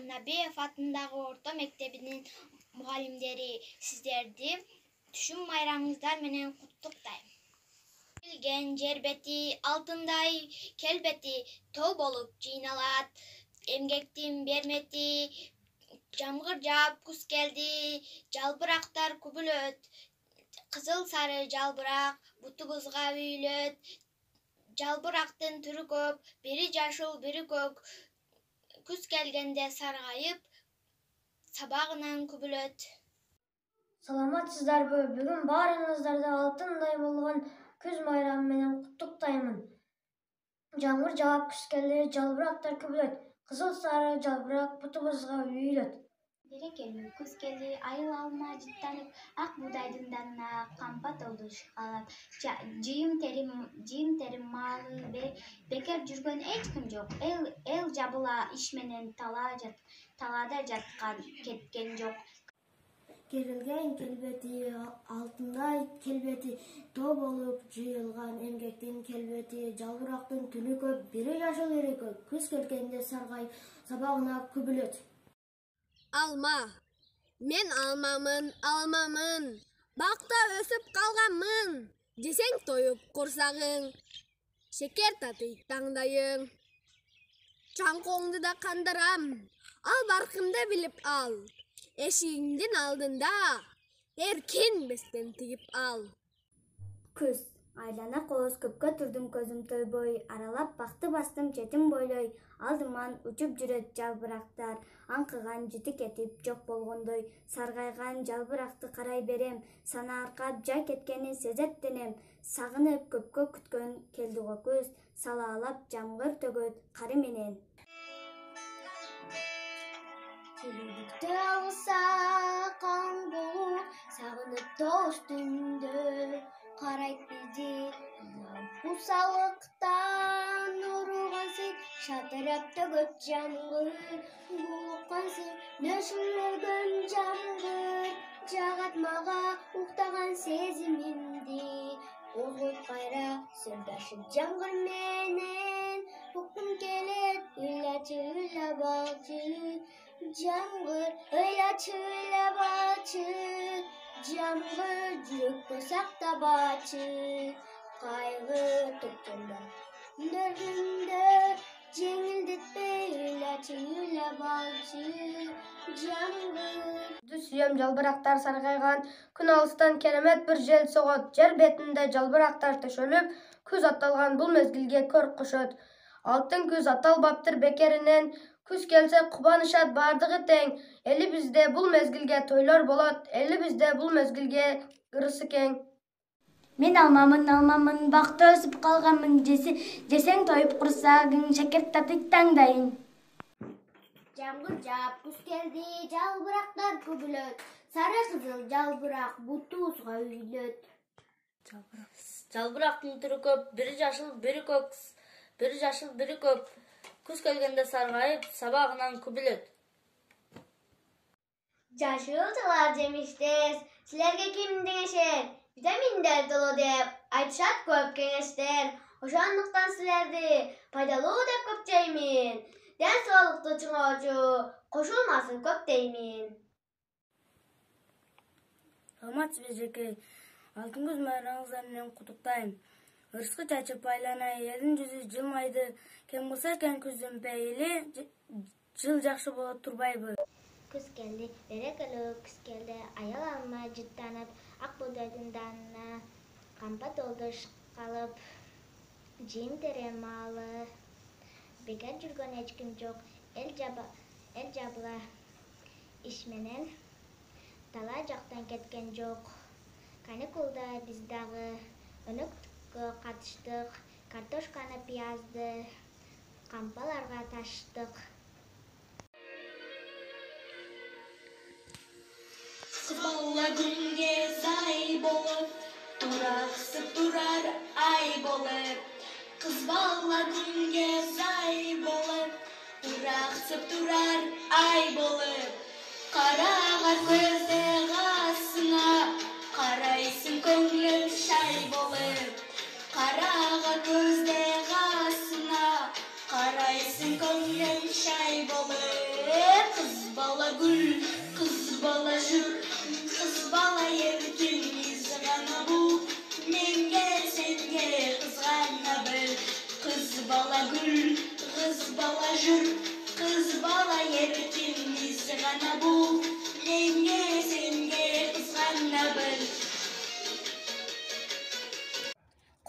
Набиев атындагы орто мектебинин мугалимдери сиздерди түшүм майрамыңыздар менен куттуктайм. Келген жер бети алтындай келбети тоо болуп жыйналат. Эмгектин бермети жамгыр жаап куз келди, жалбырактар күбүлөт. Кызыл сары жалбырак бутубузга үйүлөт. Жалбырактын түрү көп, бири жашыл, бири көк. Күз келгенде саргайып, сабагынан күбүлөт. Саламатсыздарбы? Бүгүн баарыңыздарды алтындай болгон күз майрамы менен куттуктаймын. Жамгыр жаап куз келди, жалбырактар күбүлөт. Кызыл сары жалбырак бутубузга үйүлөт. Берекелүү күз келди, айыл алма жыттанып, ак буудайдын данына кампа толду шкалап. Жыйым терим маалы бекер жүргөн эч ким жок. Эл жабыла иш менен талаада жаткан кеткен жок. Керилген келбети алтындай келбети тоо болуп жыйылган эмгектин келбети жалбырактын түнү көп, бири жашыл бири көк. Күз келгенде саргайып, сабагына күбүлөт. Алма. Мен алмамын. Бакта өсүп калганмын. Жесең тоюп курсагың. Шекер татыйт таңдайың. Чаңкоңду да кандарам. Ал баркымды билип ал. Эшигиңдин алдында эркин бестен тигип ал. Күз. Айлана кооз көпкө турдум көзүм тойбой. Аралап бакты бастым четим бойлой. Алдыман учуп жүрөт жалбырактар. Аңкыган жыты кетип жок болгондой. Саргайган жалбыракты карай берем. Сана аркап жай кеткенин сезет денем. Сагынып көпкө күткөн келди го күз. Салаалап жамгыр төгөт кары менен. Келүүдүктө алса каң болуп, сагынып тоо үстүндө карайт бизди. Кусалыктан урулгансың, шатырап төгөт жамгыр. Булуккансың, нөшүрөгөн жамгыр. Жагат мага уктаган сезимимди. Козгойт кайра сырдашып жамгыр менен. Уктум келет ыйлап алчы. Жамгыр ыйлап алчы. Жамгыр жүрөккө сактабачы. Кайгы төккөндө күндөрүмдө жеңилдетпей ыйлап алчы. Жамгыр Сүйөм жалбырактар саргайган, күн алыстан керемет бир жел согот. Жер бетинде жалбырактар төшөлүп, күз аталган бул мезгилге көр кошот. Алтын күз аталбаптыр бекеринен, күз келсе кубанышат бардыгы тең. Элибизде бул мезгилге тойлор болот, элибизде бул мезгилге ырысы кең. Мен алмамын, бакта өсүп калганмын. Жесең тоюп курсагың, шекер татыйт таңдайың. Жамгыр жаап куз келди, жалбырактар күбүлөт. Сары кызыл жалбырак бутубузга үйүлөт. Жалбырактын түрү көп, бири жашыл, бири көк. Бири жашыл, бири көк. Күз келгенде саргайып, сабагынан күбүлөт. Жашылчылар жемиштер, силерге ким деңешер? Витаминдер толо деп айтышат көп кеңештер. Ошондуктан силерди пайдалуу деп көпчөймүн. Ден соолукту чыңоочу кошулмасын көп деймин. Саламатсызбы эжеке, алтын күз майрамыңыздар менен куттуктайм. Ырыскы чачып айлана элдин жүзү жылмайды. Кем болсо экен күздүн пейили, жыл жакшы болот турбайбы? Күз келди, берекелүү күз келди, аял алма жыттанып, ак буудайдын данына кампа толду шкалып. Жыйым терем маалы бекер жүргөн эч ким жок. Эл жабыла иш менен тала жактан кеткен жок. Каникулда биз дагы өнөктүккө катыштык. Картошканы, пиязды кампаларга таштык. Бала күнге сай болуп, тураксып турар ай болуп. Кыз бала күнге сай болуп, тураксып турар ай болуп. Караган көзде касыңа, карайсың көңүлүм шай болуп. Караган көзде касыңа, карайсың көңүлүм шай болуп.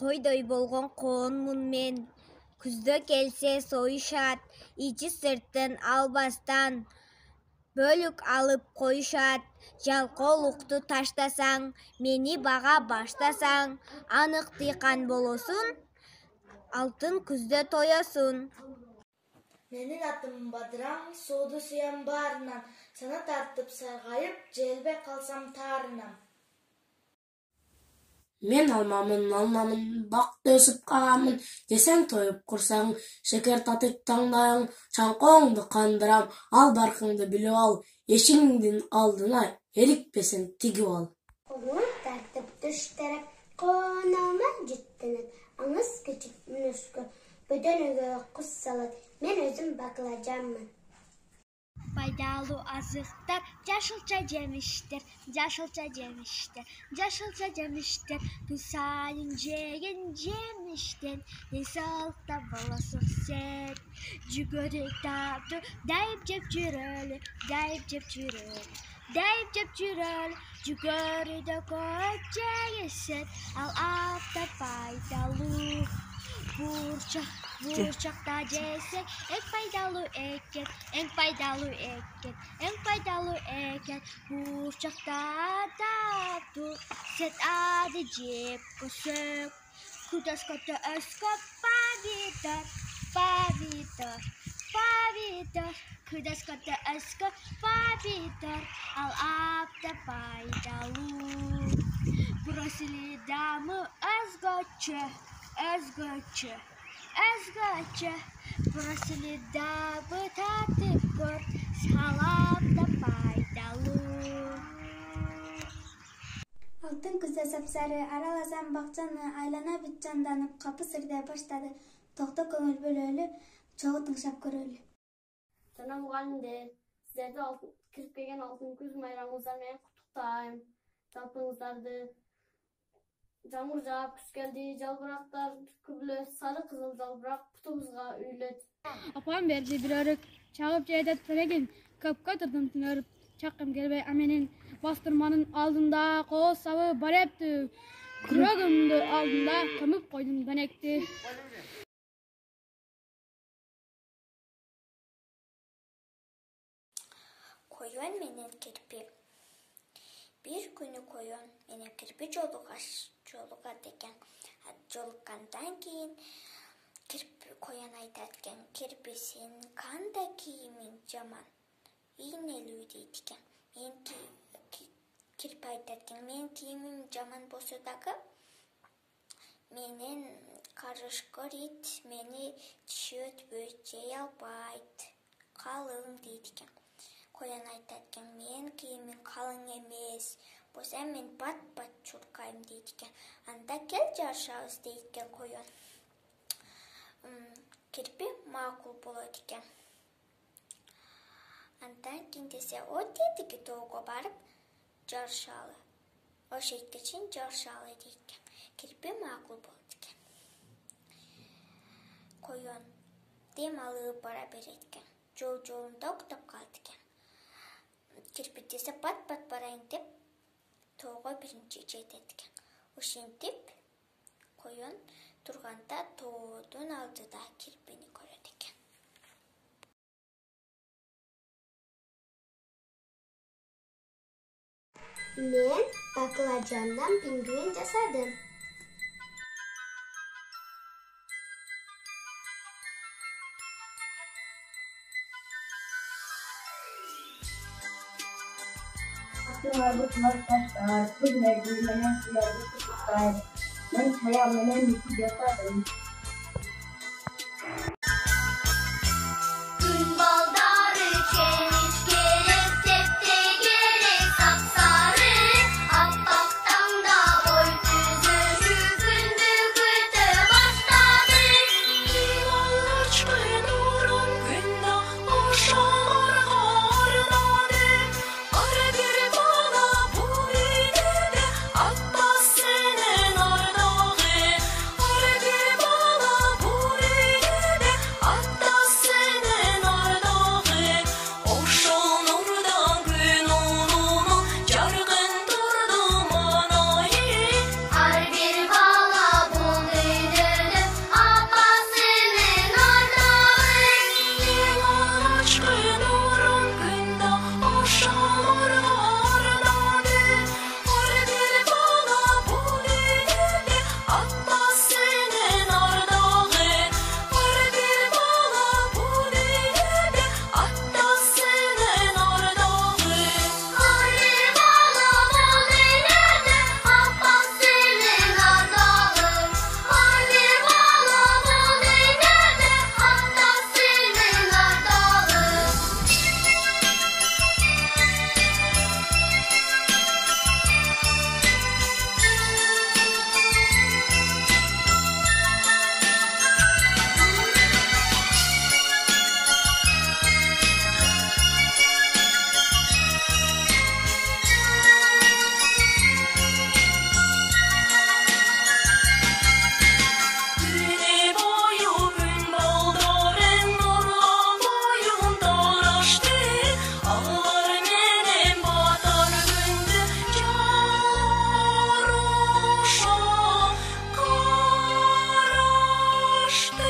Койдой болгон коонмун мен. Күздө келсе союшат, ичи сыртын албастан. Бөлүк алып коюшат, жалкоолукту таштасаң, мени бага баштасаң, анык тыйкан болосуң, алтын күздө тоёсуң. Менин атым Бадыраң, сууду суям баарынан, сана тартып саргайып, желбей калсам таарынан. Мен алмамын, бакта өсүп каламын, десең тоюп курсаң, шекер татып таңдайың, чаңкооңду кандырам, ал баркыңды билип ал, эшигиңдин алдына эрикпесин тигип ал. Колуң тартып түштөрөп, конама життенет, аңыз кичик мүнөскө, бөдөнөгө куз салат, мен өзүм баклажанмын. Пайдалуу азыктар, жашылча жемиштер, күз сайын жеген жемиштен, ден соолукта болосуң сен. Жүгөрү тапту, дайып жеп жүрөлү, жүгөрүдө көп жегесет, ал абда пайдалуу. Бурчакта жесек, эң пайдалуу экен, бурчакта тапту, сет ады жеп көсөк. Күдөскөтө өскөп помидор, ал абда пайдалуу. Брокколи дамы өзгөчө, брокколи дабы татып көр, ал абда пайдалуу. Алтын күздө сапсары, араласам бакчаны, айлана бүт жанданып, капы сырдай баштады. Токто көңүл бөлөлү, чогуу тыңшап көрөлү. Жана мугалимдер, сиздерди кирип келген алтын күз майрамыңыздар менен куттуктайм. Жалпыңыздарды жамгыр жаап, күз келди, жалбырактар күбөлөт, сары кызыл жалбырак бутубузга үйлөт. Апам берди бир өрүк, чагып жейдет телегин, көпкө турдум түнөрүп, чаккым келбей аменин бастырманын алдында кооз сабы бар эптү. Күрөгүмдү алдында көмүп койдум дөнекти. Koyun менен кирпи. Bir күнү koyun менен кирпи жолугат экен. Жолуккандан кийин koyun айтат экен, кирписин кандай кийимиң жаман, ийнелүү дейт экен. Кирпи айтат экен, менин кийимим жаман болсо дагы, менен карышкы рит, мени тиши өтпөйт, жей албайт, калың дейт экен. Koyun айтат экен, менин кийимим калың эмес, болсо мен бат-бат чуркайм дейт экен. Анда кел жарышабыз дейт экен koyun. Кирпи макул болот экен. Андан кийин десе, о тетиги тоого барып жарышалы. Ошентке чейин жарышалы дейт экен. Кирпи макул болот экен. Koyun дем алып бара берет экен. Жолунда уктап калат экен. Кирпи десе бат-бат барайын деп тоого биринчи жетет экен. Ошентип koyun турганда тоодун алдыда кирпини көрөт экен. Мен баклажандан пингвин жасадым. Gün baldarı çemiş gerek, tepte gerek sapsarı, apaktan da boy düzülü, fındık öte başladı. Yıllar çıkınırın günde, uşağlar ağırladı. Arı bir bana bu idede, Abbas senin ardağı. Arı bir bana kışta